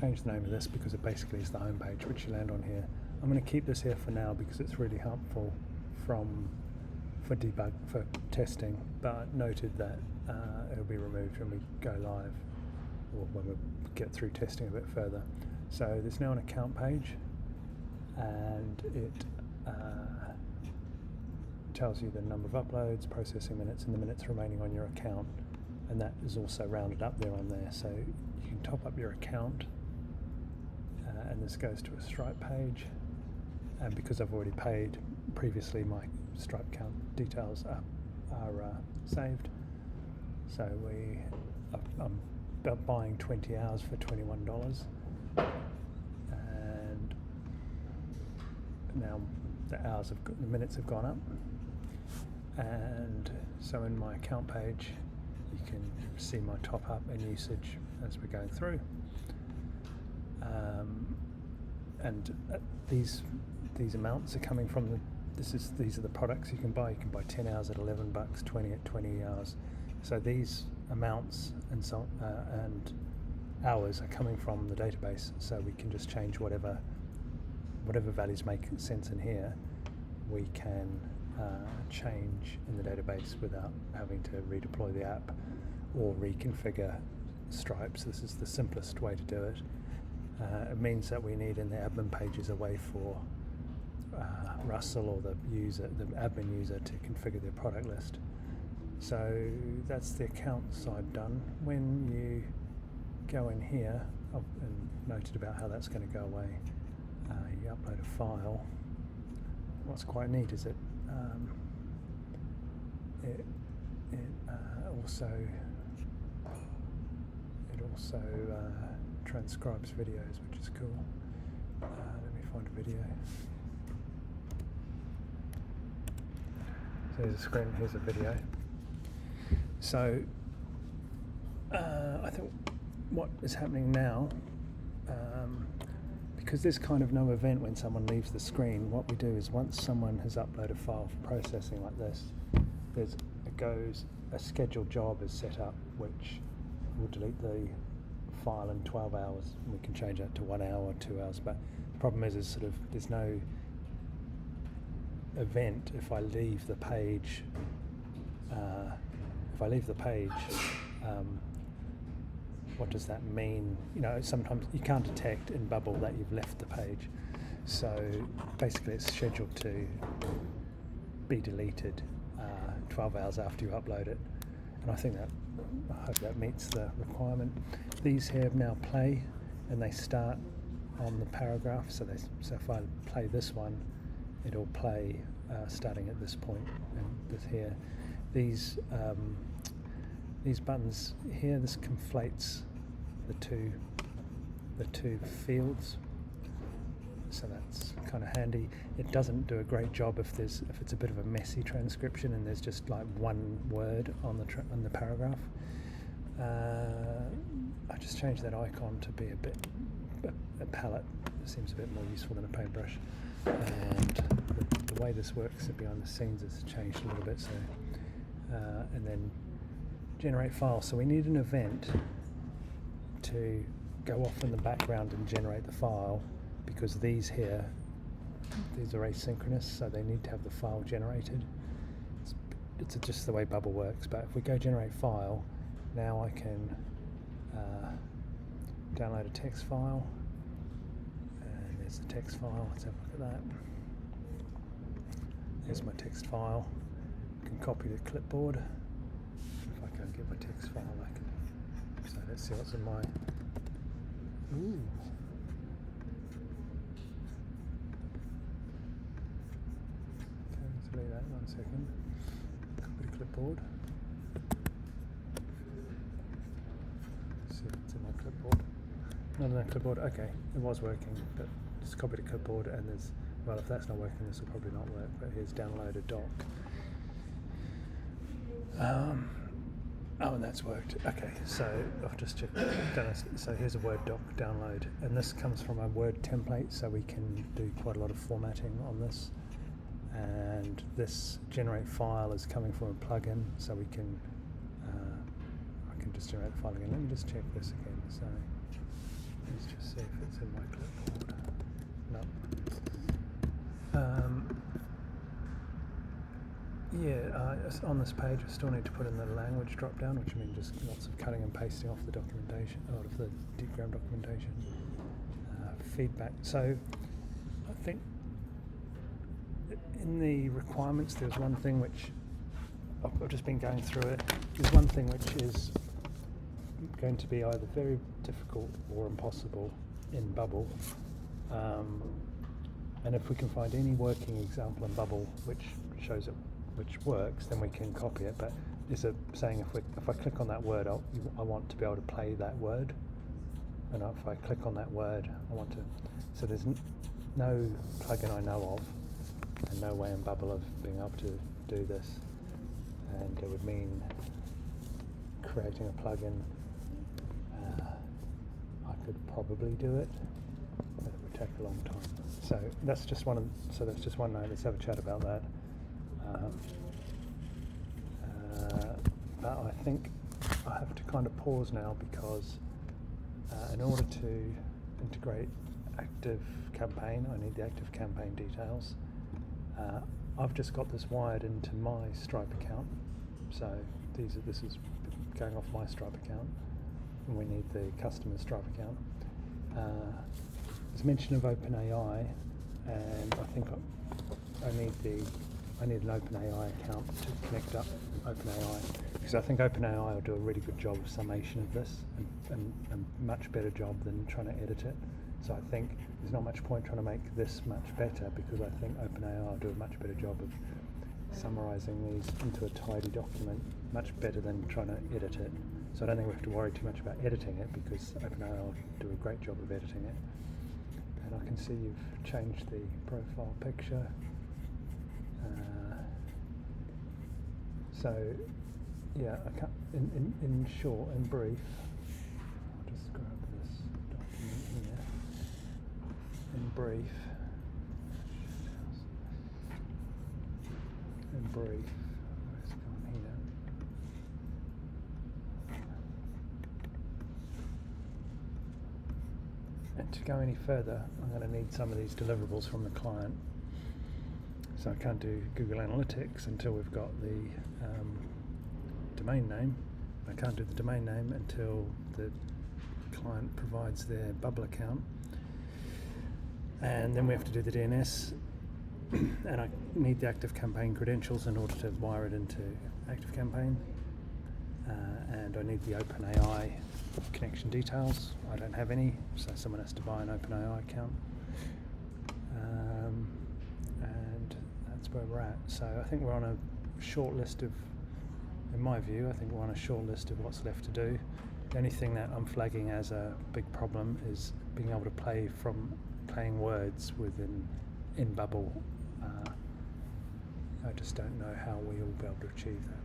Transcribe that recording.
change the name of this because it basically is the home page, which you land on here. I'm going to keep this here for now because it's really helpful for debug, for testing, but noted that it'll be removed when we go live or when we get through testing a bit further. So there's now an account page, and it tells you the number of uploads, processing minutes, and the minutes remaining on your account, and that is also rounded up there on there. So you can top up your account, and this goes to a Stripe page, and because I've already paid previously, my Stripe account details are saved. So I'm buying 20 hours for $21, and now the minutes have gone up, and so in my account page you can see my top up and usage as we're going through, and these amounts are coming from these are the products you can buy. You can buy 10 hours at $11, 20 at 20 hours. So these amounts and hours are coming from the database, so we can just change whatever values make sense in here. We can change in the database without having to redeploy the app or reconfigure Stripe. So this is the simplest way to do it. It means that we need in the admin pages a way for Russell or the admin user, to configure their product list. So that's the account side done. When you go in here, and noted about how that's going to go away, you upload a file. What's quite neat is it also transcribes videos, which is cool. Let me find a video. So here's a screen, here's a video. So I think what is happening now, because there's kind of no event when someone leaves the screen, what we do is once someone has uploaded a file for processing like this, a scheduled job is set up which will delete the file in 12 hours. We can change that to 1 hour or 2 hours, but the problem is sort of there's no event if I leave the page. What does that mean? Sometimes you can't detect in Bubble that you've left the page. So basically it's scheduled to be deleted 12 hours after you upload it. And I hope that meets the requirement. These here now play, and they start on the paragraph. So if I play this one, it'll play starting at this point and this here. These buttons here, this conflates the two fields, so that's kind of handy. It doesn't do a great job if it's a bit of a messy transcription and there's just like one word on the paragraph. I just changed that icon to be a palette. It seems a bit more useful than a paintbrush, and the way this works behind the scenes has changed a little bit. So and then generate file. So we need an event to go off in the background and generate the file, because these are asynchronous, so they need to have the file generated. It's just the way Bubble works. But if we go generate file, now I can download a text file, and there's the text file. Let's have a look at that. There's my text file. I can copy the clipboard. If I can get my text file, I can. So let's see what's in my. Ooh. Okay, let's delete that 1 second. Copy the clipboard. Let's see if it's in my clipboard. Not in that clipboard. Okay, it was working, but just copy the clipboard, and there's. Well, if that's not working, this will probably not work. But here's download a doc. Oh, and that's worked. Okay, so I've just checked. So here's a Word doc download, and this comes from a Word template, so we can do quite a lot of formatting on this. And this generate file is coming from a plugin, so we can. I can just generate the file again. Let me just check this again. So let's just see if it's in my clipboard. No. On this page I still need to put in the language drop down, which means just lots of cutting and pasting off the documentation, out of the deep-ground documentation. Feedback. So I think in the requirements there's one thing which I've just been going through it. There's one thing which is going to be either very difficult or impossible in Bubble, and if we can find any working example in Bubble which shows it, which works, then we can copy it. But is it saying if I click on that word, I want to be able to play that word, and if I click on that word, I want to. So there's no plugin I know of, and no way in Bubble of being able to do this, and it would mean creating a plugin. I could probably do it, but it would take a long time. So that's just one note. Let's have a chat about that. But I think I have to kind of pause now because in order to integrate Active Campaign, I need the Active Campaign details. I've just got this wired into my Stripe account, so this is going off my Stripe account, and we need the customer's Stripe account. There's mention of OpenAI, and I think I need an OpenAI account to connect up OpenAI, because I think OpenAI will do a really good job of summation of this, and a much better job than trying to edit it. So I think there's not much point trying to make this much better, because I think OpenAI will do a much better job of summarising these into a tidy document, much better than trying to edit it. So I don't think we have to worry too much about editing it, because OpenAI will do a great job of editing it. And I can see you've changed the profile picture. So, yeah, I can't, in short, in brief, I'll just grab this document here. In brief, where's it gone here? And to go any further, I'm going to need some of these deliverables from the client. So I can't do Google Analytics until we've got the domain name. I can't do the domain name until the client provides their Bubble account. And then we have to do the DNS, and I need the Active Campaign credentials in order to wire it into Active Campaign. And I need the OpenAI connection details. I don't have any, so someone has to buy an OpenAI account. And that's where we're at. So I think we're on a short list of, in my view, I think we're on a short list of what's left to do. The only thing that I'm flagging as a big problem is being able to play from playing words in Bubble. I just don't know how we will be able to achieve that.